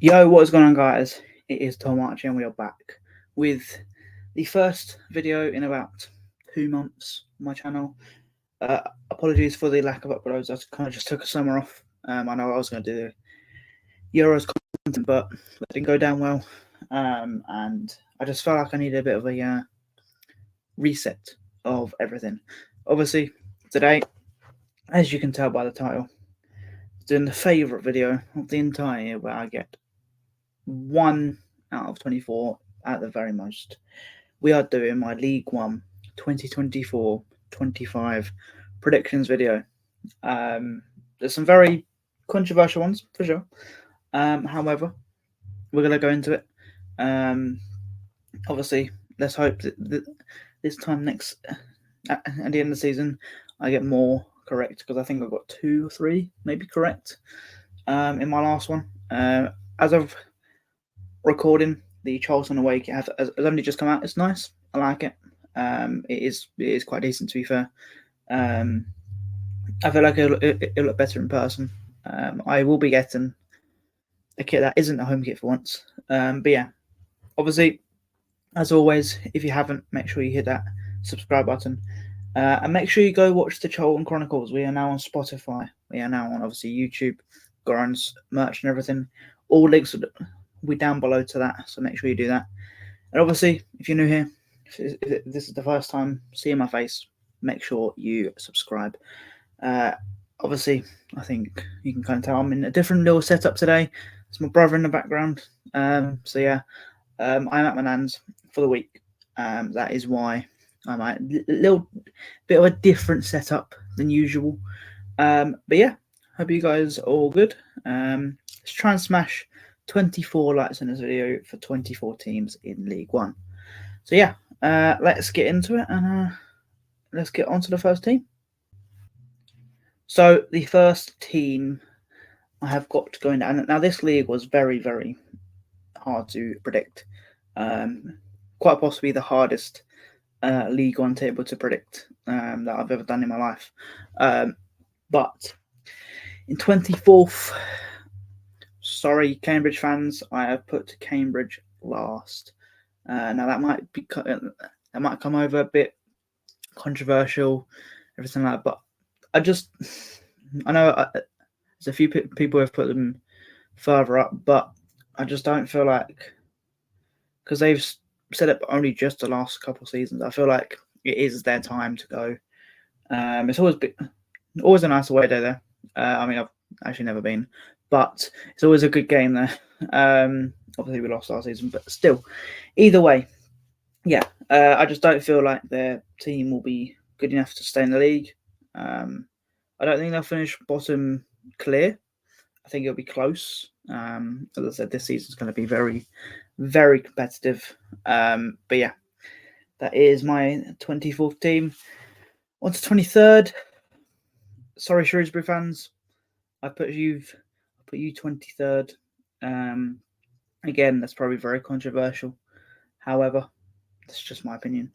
Yo, what is going on, guys? It is Tom Archie, and we are back with the first video in about 2 months on my channel. Apologies for the lack of uploads. I kind of just took a summer off. I know I was going to do the Euros content, but it didn't go down well. And I just felt like I needed a bit of a reset of everything. Obviously, today, as you can tell by the title, doing the favourite video of the entire year, where I get 1 out of 24 at the very most. We are doing my League One 2024-25 predictions video. There's some very controversial ones for sure. However, we're going to go into it. Obviously, let's hope that this time at the end of the season, I get more correct, because I think I've got 2 or 3 maybe correct in my last one. As of recording, the Charlton away kit has only just come out. It's nice. I like it. It is quite decent, to be fair. I feel like it'll look better in person. I will be getting a kit that isn't a home kit for once. But yeah, obviously, as always, if you haven't, make sure you hit that subscribe button. And make sure you go watch the Charlton Chronicles. We are now on Spotify. We are now on, obviously, YouTube. Got our own merch and everything. All links will be down below to that, so make sure you do that. And obviously, if you're new here, if this is the first time seeing my face, make sure you subscribe. Obviously, I think you can kind of tell I'm in a different little setup today. It's my brother in the background. So yeah, I'm at my nan's for the week. That is why I'm at a little bit of a different setup than usual. But yeah, hope you guys are all good. Let's try and smash 24 likes in this video for 24 teams in League One. So yeah, let's get into it, and let's get on to the first team. So the first team I have got going down. Now this league was very, very hard to predict. Quite possibly the hardest League One table to predict that I've ever done in my life. But in 24th, sorry, Cambridge fans, I have put Cambridge last. Now that might come over a bit controversial, everything like that. But I know there's a few people who have put them further up, but I just don't feel like, because they've set up only just the last couple of seasons, I feel like it is their time to go. It's always a nice away day there. I mean, I've actually never been, but it's always a good game there. Obviously, we lost last season, but still, either way, yeah, I just don't feel like their team will be good enough to stay in the league. I don't think they'll finish bottom clear. I think it'll be close. As I said, this season's going to be very, very competitive. But yeah, that is my 24th team. On to 23rd. Sorry, Shrewsbury fans. I put you 23rd. Again, that's probably very controversial. However, that's just my opinion.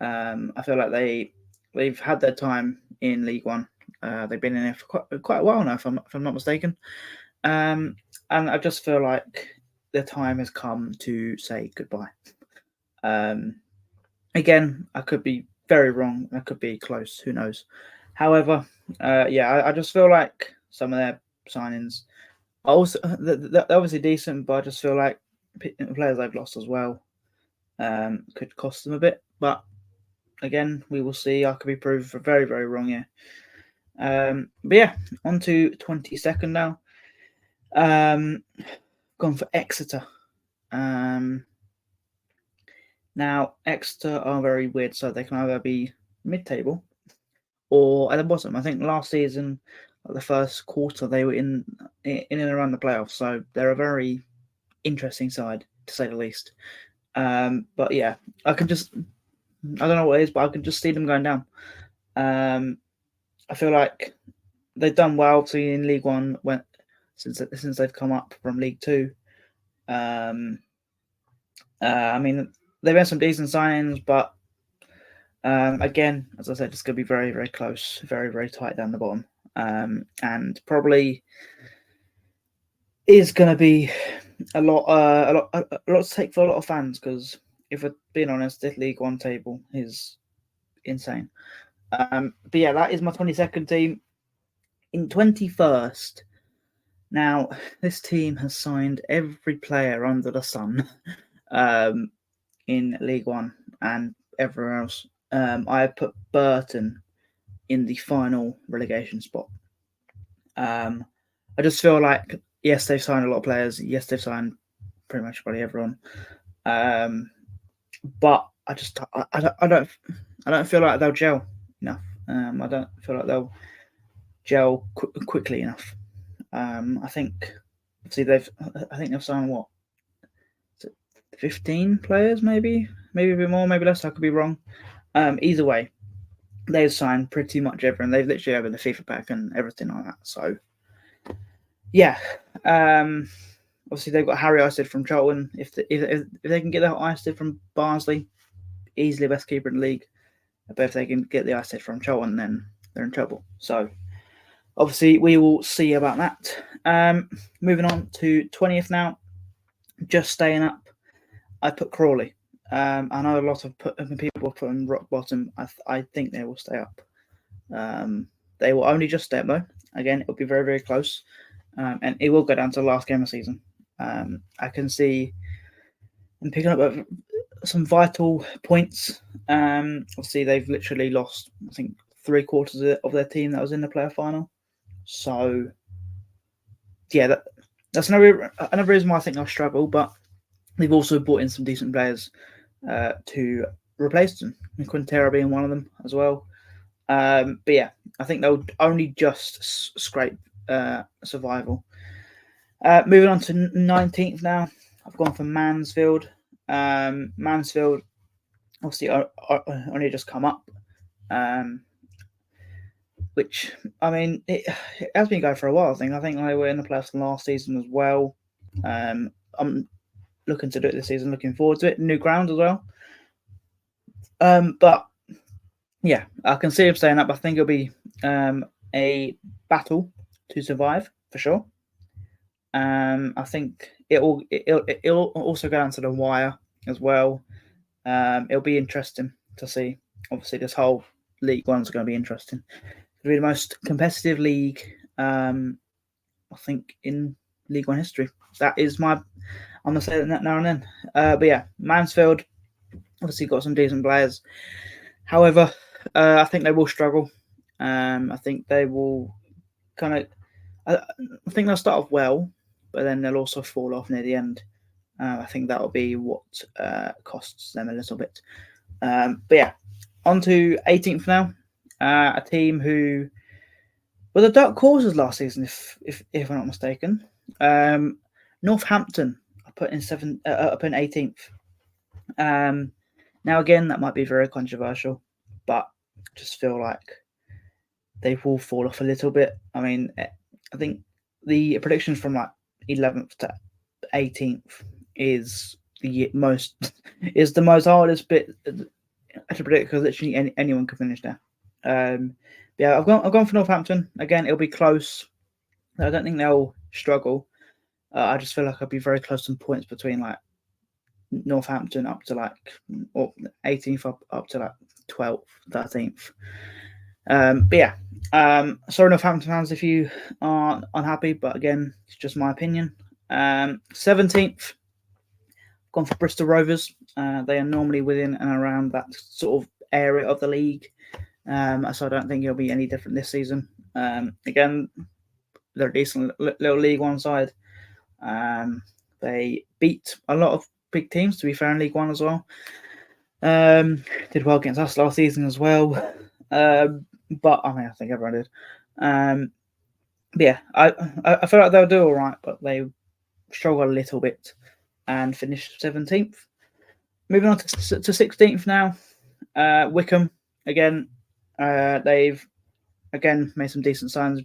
I feel like they've had their time in League One. They've been in there for quite a while now, if I'm not mistaken. And I just feel like the time has come to say goodbye. Again, I could be very wrong. I could be close. Who knows? However, yeah, I just feel like some of their signings are also they're obviously decent, but I just feel like players they've lost as well could cost them a bit. But again, we will see. I could be proved very, very wrong here. But yeah, on to 22nd now. Gone for Exeter. Now, Exeter are very weird, so they can either be mid-table or at the bottom. I think last season, the first quarter, they were in and around the playoffs, so they're a very interesting side, to say the least. But yeah, I don't know what it is, but I can just see them going down. I feel like they've done well in League One since they've come up from League Two. I mean, they've had some decent signings, but again, as I said, it's going to be very, very close, very, very tight down the bottom, and probably is going to be a lot to take for a lot of fans, because if we're being honest, this League One table is insane. But yeah, that is my 22nd team. In 21st, now this team has signed every player under the sun in League One and everywhere else. I have put Burton in the final relegation spot. I just feel like, yes, they've signed a lot of players. Yes, they've signed pretty much probably everyone. But I don't feel like they'll gel enough. I don't feel like they'll gel quickly enough. I think they've signed what, 15 players, maybe a bit more, maybe less. I could be wrong. Either way, they've signed pretty much everyone. They've literally opened the FIFA pack and everything like that. So yeah, obviously they've got Harry Isted from Charlton. If they can get that Isted from Barnsley, easily best keeper in the league. But if they can get the Isted from Charlton, then they're in trouble. So obviously we will see about that. Moving on to 20th now, just staying up. I put Crawley. I know a lot of people put them rock bottom. I think they will stay up. They will only just stay up though. Again, it will be very, very close. And it will go down to the last game of the season. I can see them picking up some vital points. Obviously, they've literally lost, I think, 3/4 of their team that was in the playoff final. So, yeah, that's another reason why I think they'll struggle. But they've also brought in some decent players to replace them, and Quintero being one of them as well. But yeah, I think they'll only just scrape survival. Moving on to 19th now, I've gone for Mansfield. Mansfield, obviously, only just come up, which, I mean, it has been going for a while. I think they were in the playoffs last season as well. I'm looking to do it this season, looking forward to it. New ground as well. But yeah, I can see them staying up. I think it'll be a battle to survive for sure. I think it'll also go down to the wire as well. It'll be interesting to see. Obviously, this whole League One's going to be interesting. It'll be the most competitive league, I think, in League One history. That is I'm going to say that now and then. But yeah, Mansfield obviously got some decent players. However, I think they will struggle. I think they will I think they'll start off well, but then they'll also fall off near the end. I think that'll be what costs them a little bit. But yeah, on to 18th now. A team who were the dark horses last season, if I'm not mistaken. Northampton, I put in 18th. Now again, that might be very controversial, but I just feel like they will fall off a little bit. I mean, I think the predictions from like 11th to 18th is the most hardest bit to predict, because literally anyone can finish there. Yeah, I've gone for Northampton again. It'll be close. I don't think they'll struggle. I just feel like I'll be very close in points between like Northampton up to like 18th up to like 12th, 13th. But yeah, sorry Northampton fans if you are unhappy, but again, it's just my opinion. 17th, gone for Bristol Rovers. They are normally within and around that sort of area of the league, so I don't think it'll be any different this season. Again, they're a decent little League One side. They beat a lot of big teams, to be fair, in League One as well. Did well against us last season as well. But I mean, I think everyone did. But yeah, I feel like they'll do all right, but they struggle a little bit and finish 17th. Moving on to 16th now. Wickham, again, they've again made some decent signs.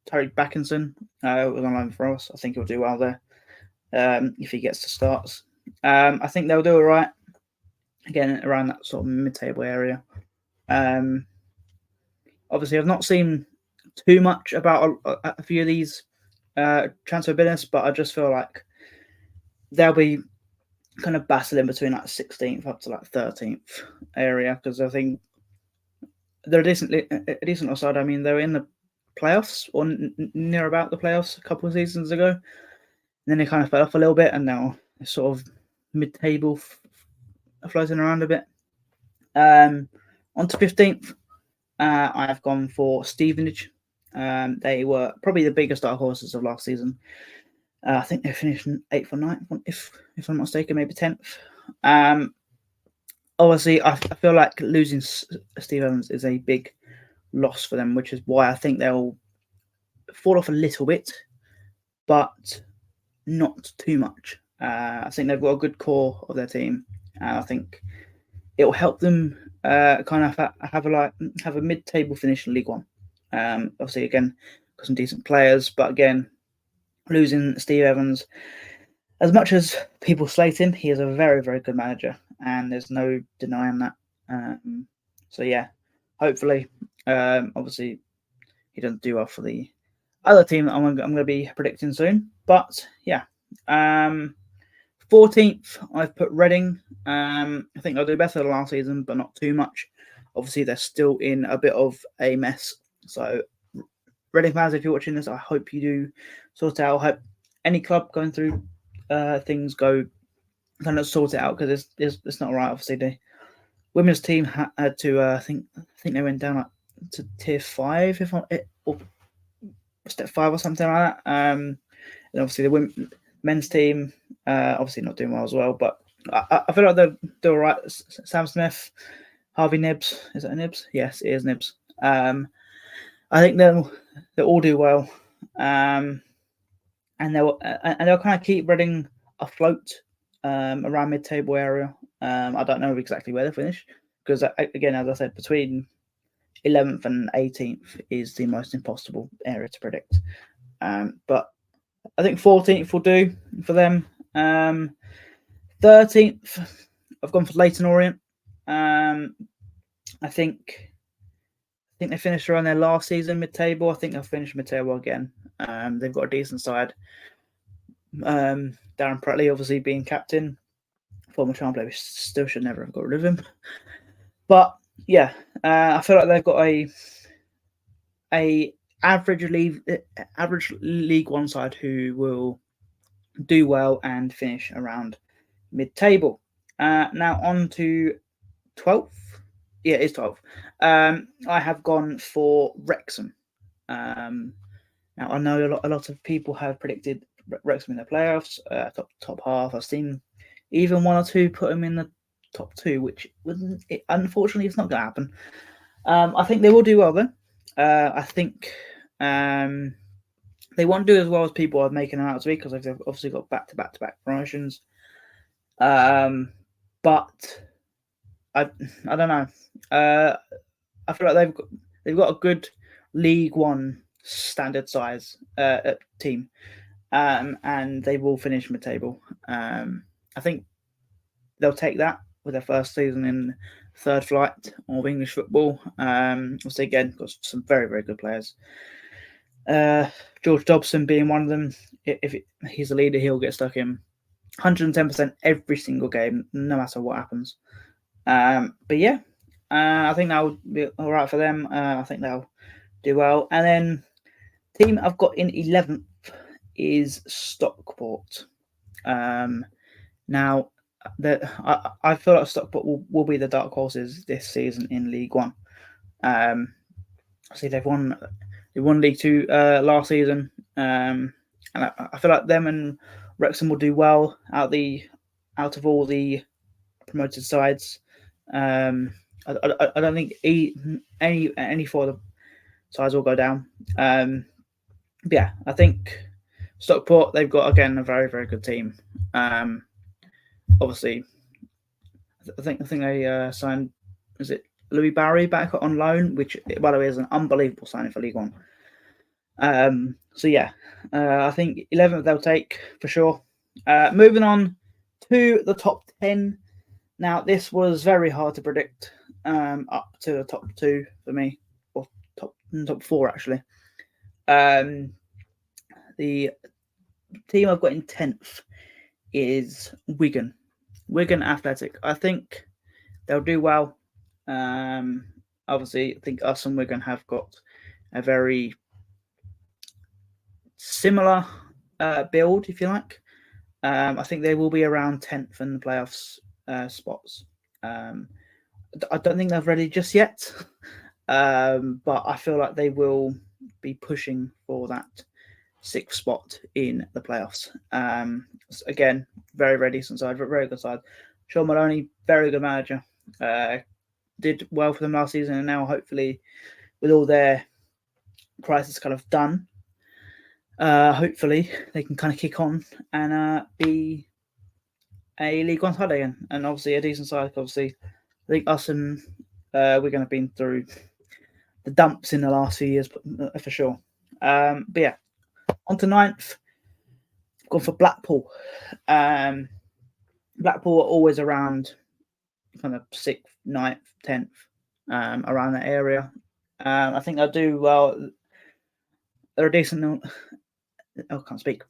Tariq Backinson was on loan for us. I think he'll do well there if he gets to starts. I think they'll do all right. Again, around that sort of mid-table area. Obviously, I've not seen too much about a few of these transfer business, but I just feel like they'll be kind of battling between like 16th up to like 13th area, because I think they're a decent side. I mean, they were in the playoffs or near about the playoffs a couple of seasons ago. And then they kind of fell off a little bit, and now they're sort of mid-table, floating around a bit. On to 15th, I've gone for Stevenage. They were probably the biggest dark horses of last season. I think they finished 8th or 9th, if I'm not mistaken, maybe 10th. Obviously, I feel like losing Steve Evans is a big loss for them, which is why I think they'll fall off a little bit, but not too much. I think they've got a good core of their team, and I think it will help them kind of have a mid-table finish in League One. Obviously, again, got some decent players, but again, losing Steve Evans, as much as people slate him, he is a very, very good manager, and there's no denying that. So yeah, hopefully, obviously, he doesn't do well for the other team that I'm going to be predicting soon. But yeah, 14th, I've put Reading. I think they'll do better than last season, but not too much. Obviously, they're still in a bit of a mess. So, Reading fans, if you're watching this, I hope you do sort it out. I hope any club going through things go kind of sort it out, because it's not right. Obviously, the women's team had to. I think they went down to tier 5, or step 5 or something like that. And obviously the men's team, obviously not doing well as well. But I feel like they're all right. Sam Smith, Harvey Nibbs, is that Nibbs? Yes, it is Nibbs. I think they'll all do well, and they'll kind of keep Reading afloat around mid-table area. I don't know exactly where they finish, because again, as I said, between 11th and 18th is the most impossible area to predict. But I think 14th will do for them. 13th, I've gone for Leyton Orient. I think they finished around their last season mid-table. I think they'll finish mid-table again. They've got a decent side. Darren Pratley, obviously being captain, former Charlton player, we still should never have got rid of him. But yeah, I feel like they've got a average League One side who will do well and finish around mid-table. Now on to 12th. Yeah, it's 12th. I have gone for Wrexham. Now I know a lot of people have predicted Wrexham in the playoffs, top half. I've seen even one or two put them in the top 2, which unfortunately it's not going to happen. I think they will do well though. I think they won't do as well as people are making them out to be, because they've obviously got back-to-back promotions. But I don't know. I feel like they've got a good League One standard size team, and they will finish mid-table. I think they'll take that with their first season in third flight of English football. Obviously, again, got some very, very good players. George Dobson being one of them. If he's a leader, he'll get stuck in 110% every single game, no matter what happens. But yeah, I think that will be all right for them. I think they'll do well. And then team I've got in 11th is Stockport. Now, I feel like Stockport will be the dark horses this season in League One. See, they've won League Two last season, and I feel like them and Wrexham will do well out of all the promoted sides. I don't think any 4 of the sides will go down. But yeah, I think Stockport, they've got again a very, very good team. Obviously, I think they signed, is it Louis Barry back on loan, which by the way is an unbelievable signing for League One. So yeah, I think 11th they'll take for sure. Moving on to the top 10. Now this was very hard to predict, up to the top 2 for me, or top 4 actually. The team I've got in 10th is Wigan. Wigan Athletic. I think they'll do well. Obviously, I think us and Wigan have got a very similar build, if you like. I think they will be around 10th in the playoffs spots. I don't think they're ready just yet, but I feel like they will be pushing for that 6th spot in the playoffs. Again, very, very decent side, very good side. Sean Maloney, very good manager. Did well for them last season, and now hopefully, with all their crisis kind of done, hopefully they can kind of kick on and be a League One side again, and obviously a decent side. Obviously, I think us and we're going to have been through the dumps in the last few years for sure. But yeah, on to 9th. Gone for Blackpool. Blackpool are always around kind of 6th, 9th, 10th, around that area. I think they'll do well. They're a decent. I can't speak.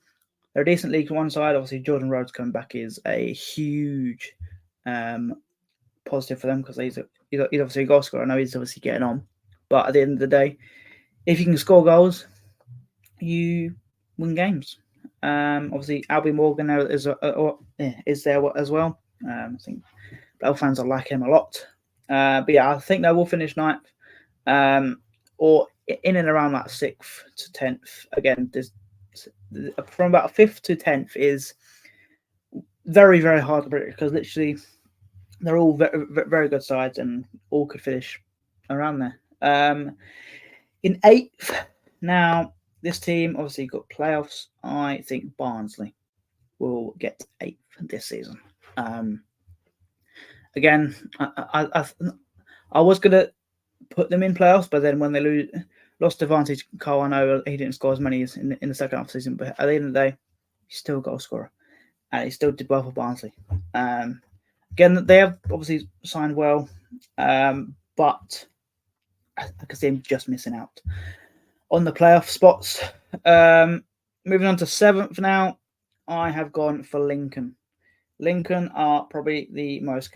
They're a decent League One side. Obviously, Jordan Rhodes coming back is a huge positive for them because he's obviously a goal scorer. I know he's obviously getting on, but at the end of the day, if you can score goals, you win games. Obviously, Albie Morgan is there as well. I think Bell fans will like him a lot. But yeah, I think they will finish 9th, or in and around that 6th to 10th. Again, from about 5th to 10th is very, very hard to predict because literally they're all very, very good sides and all could finish around there. In 8th, now this team obviously got playoffs. I think Barnsley will get 8th this season. Again, I was going to put them in playoffs, but then when they lost advantage, Cole, I know he didn't score as many as in the second half of the season, but at the end of the day, he's still a goal scorer. And he still did well for Barnsley. Again, they have obviously signed well, but I can see him just missing out on the playoff spots. Moving on to 7th now, I have gone for Lincoln. Lincoln are probably the most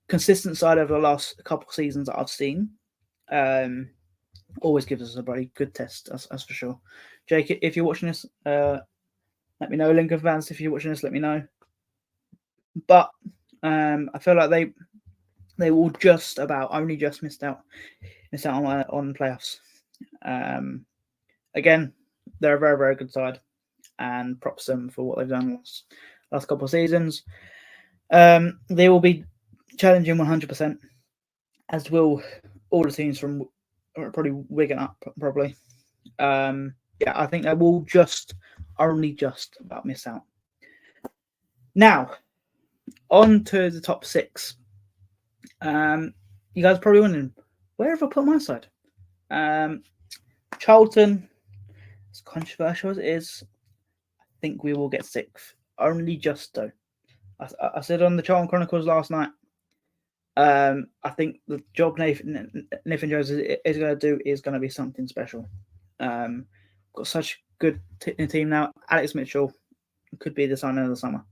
consistent side over the last couple of seasons that I've seen. Always gives us a very good test, that's for sure. Jake, if you're watching this, let me know. Lincoln fans, if you're watching this, let me know. But I feel like they will just about only just missed out on playoffs. Again, they're a very, very good side, and props them for what they've done last couple of seasons. They will be challenging 100%, as will all the teams from probably Wigan up, probably. Yeah, I think they will only just about miss out. Now, on to the top 6. You guys are probably wondering, where have I put my side? Charlton, as controversial as it is, I think we will get 6th. Only just though. I said on the Charlton Chronicles last night, I think the job Nathan Jones is going to do is going to be something special. Got such a good team now. Alex Mitchell could be the signing of the summer.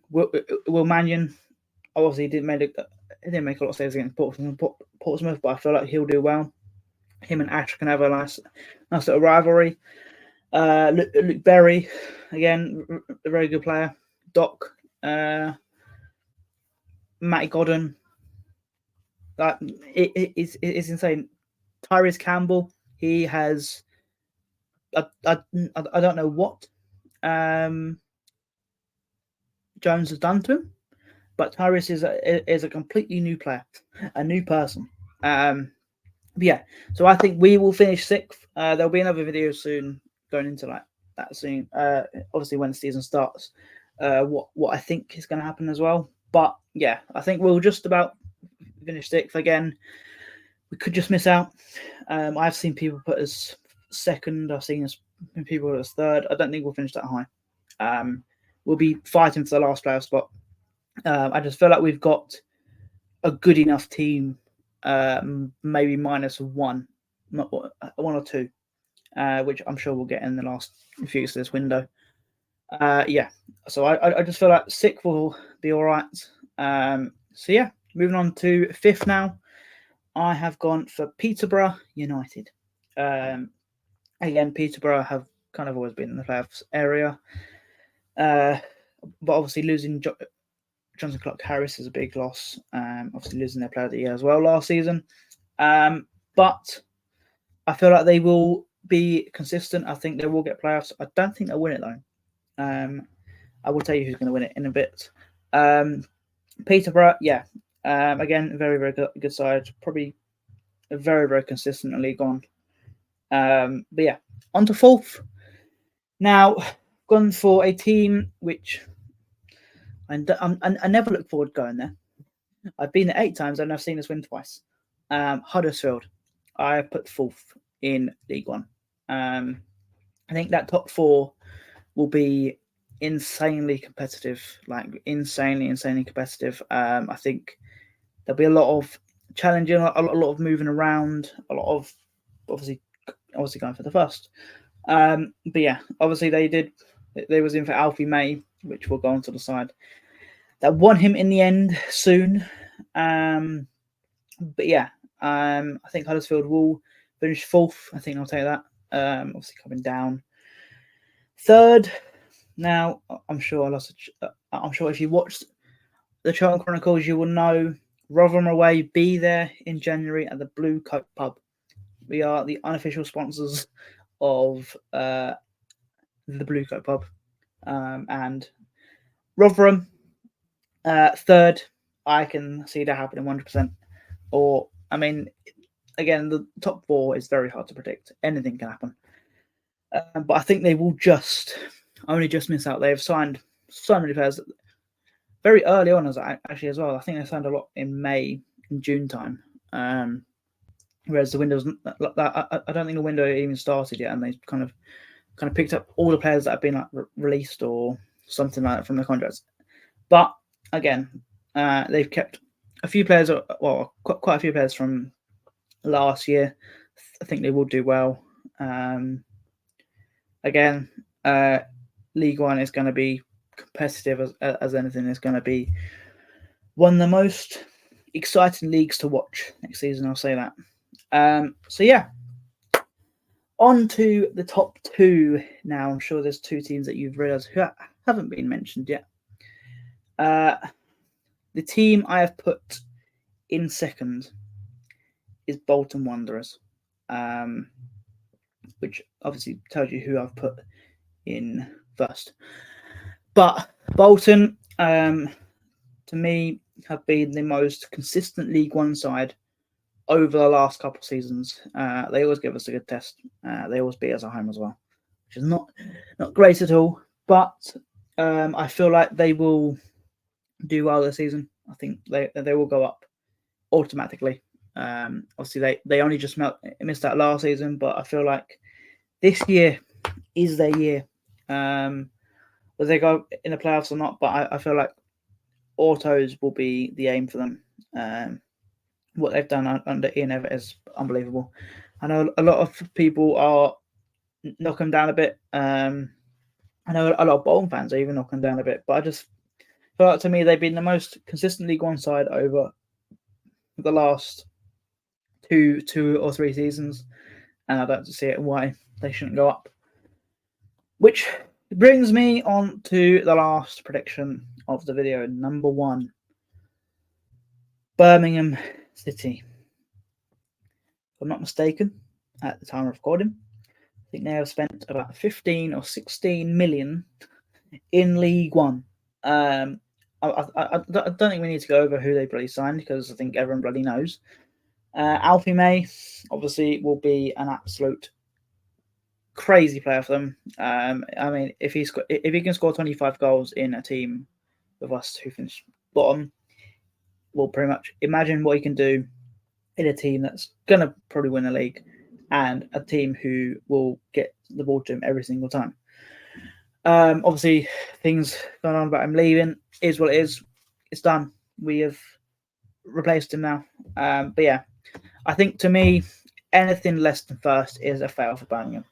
Will Mannion obviously didn't make a lot of saves against Portsmouth, but I feel like he'll do well. Him and Ash can have a nice little rivalry. Luke Berry, again, a very good player. Doc, Matty Godden, it's insane. Tyrese Campbell, he has, I don't know what Jones has done to him, but Tyrese is a completely new player, a new person. Yeah, so I think we will finish 6th. There'll be another video soon going into that soon. Obviously, when the season starts, what I think is going to happen as well. But yeah, I think we'll just about finish 6th again. We could just miss out. I've seen people put us 2nd. I've seen people put us 3rd. I don't think we'll finish that high. We'll be fighting for the last playoff spot. I just feel like we've got a good enough team. Maybe minus one or two, which I'm sure we'll get in the last few weeks of this window. Yeah. So I just feel like 6th will be all right. So yeah, moving on to 5th now. I have gone for Peterborough United. Again, Peterborough have kind of always been in the playoffs area. But obviously losing Johnson Clark Harris is a big loss. Obviously losing their player of the year as well last season. But I feel like they will be consistent. I think they will get playoffs. I don't think they'll win it though. I will tell you who's going to win it in a bit. Peterborough, yeah. Again, very, very good side. Probably very, very consistently gone. But yeah, on to 4th. Now, gone for a team which I never look forward to going there. I've been there 8 times and I've seen us win twice. Huddersfield, I put 4th in League One. I think that top 4 will be insanely competitive, like insanely competitive. I think there'll be a lot of challenging, a lot of moving around, a lot of obviously going for the first. But yeah, obviously they was in for Alfie May, which will go on to the side. That won him in the end soon. But yeah, I think Huddersfield will finish 4th. I think I'll take that. Obviously coming down. 3rd. Now, I'm sure if you watched the Charlton Chronicles, you will know Rotherham away. Be there in January at the Blue Coat Pub. We are the unofficial sponsors of the Blue Coat Pub, and Rotherham 3rd. I can see that happening 100%. Or I mean, again, the top 4 is very hard to predict. Anything can happen. But I think they will only just miss out. They've signed so many players very early on, as well. I think they signed a lot in May and June time. Whereas the windows, I don't think the window even started yet, and they kind of picked up all the players that have been released or something like that from the contracts. But again, they've kept a few players, well, quite a few players from last year. I think they will do well. Again, League One is going to be competitive as anything. Is going to be one of the most exciting leagues to watch next season. I'll say that. So yeah, on to the top 2 now. I'm sure there's 2 teams that you've realised who haven't been mentioned yet. The team I have put in 2nd is Bolton Wanderers, which obviously tells you who I've put in 1st. But Bolton, to me, have been the most consistent League One side over the last couple of seasons. They always give us a good test. They always beat us at home as well, which is not great at all. But I feel like they will do well this season. I think they will go up automatically. Obviously, they only just missed that last season, but I feel like this year is their year. Whether they go in the playoffs or not, but I feel like autos will be the aim for them. What they've done under Ian Evatt is unbelievable. I know a lot of people are knocking them down a bit. I know a lot of Bolton fans are even knocking them down a bit, but I just feel like to me they've been the most consistent League One side over the last two or 3 seasons, and I don't see it why they shouldn't go up. Which brings me on to the last prediction of the video, number 1. Birmingham City. If I'm not mistaken, at the time of recording, I think they have spent about 15 or 16 million in League One. I don't think we need to go over who they bloody signed, because I think everyone bloody knows. Alfie May, obviously, will be an absolute crazy player for them. I mean, if he can score 25 goals in a team with us who finished bottom, we'll pretty much imagine what he can do in a team that's going to probably win the league, and a team who will get the ball to him every single time. Obviously, things going on about him leaving is what it is. It's done. We have replaced him now. But yeah, I think to me, anything less than 1st is a fail for Birmingham.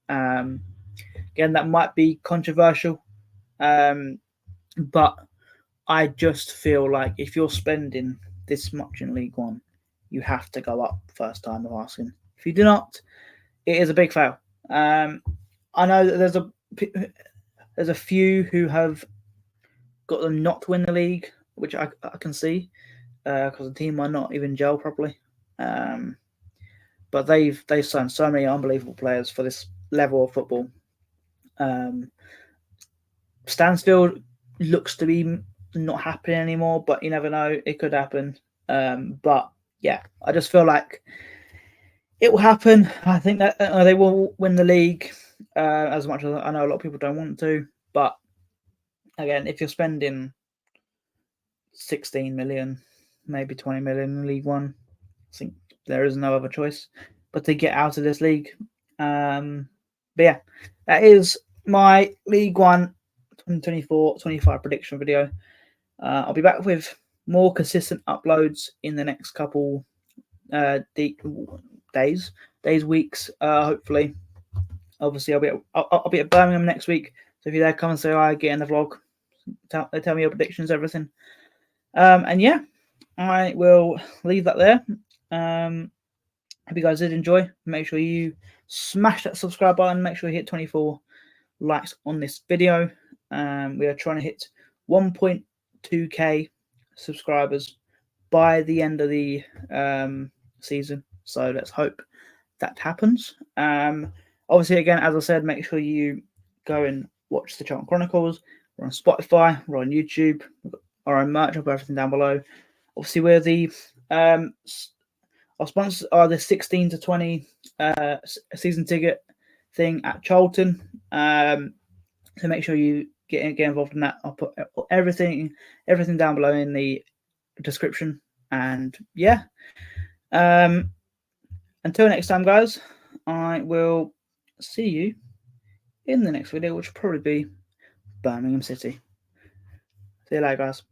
Again, that might be controversial, But I just feel like if you're spending this much in League One, you have to go up first time of asking. If you do not, it is a big fail. I know that there's a few who have got them not to win the league, which I can see because the team might not even gel properly. But they've signed so many unbelievable players for this level of football. Stansfield looks to be not happening anymore, but you never know; it could happen. But yeah, I just feel like it will happen. I think that they will win the league. As much as I know a lot of people don't want to, but again, if you're spending 16 million, maybe 20 million in League One, I think there is no other choice but to get out of this league. But yeah, that is my League One 2024-25 prediction video. I'll be back with more consistent uploads in the next couple days, weeks, hopefully. Obviously, I'll be at Birmingham next week, so if you're there, come and say hi, get in the vlog, tell me your predictions, everything. And yeah, I will leave that there. Hope you guys did enjoy. Make sure you smash that subscribe button. Make sure you hit 24 likes on this video. We are trying to hit 1.2k subscribers by the end of the season. So let's hope that happens. Obviously, again, as I said, make sure you go and watch the Charlton Chronicles. We're on Spotify. We're on YouTube. We've got our own merch. I'll put everything down below. Obviously, we're the our sponsors are the 16 to 20 season ticket thing at Charlton. So make sure you get involved in that. I'll put everything down below in the description. And yeah, until next time, guys, I will see you in the next video, which will probably be Birmingham City. See you later, guys.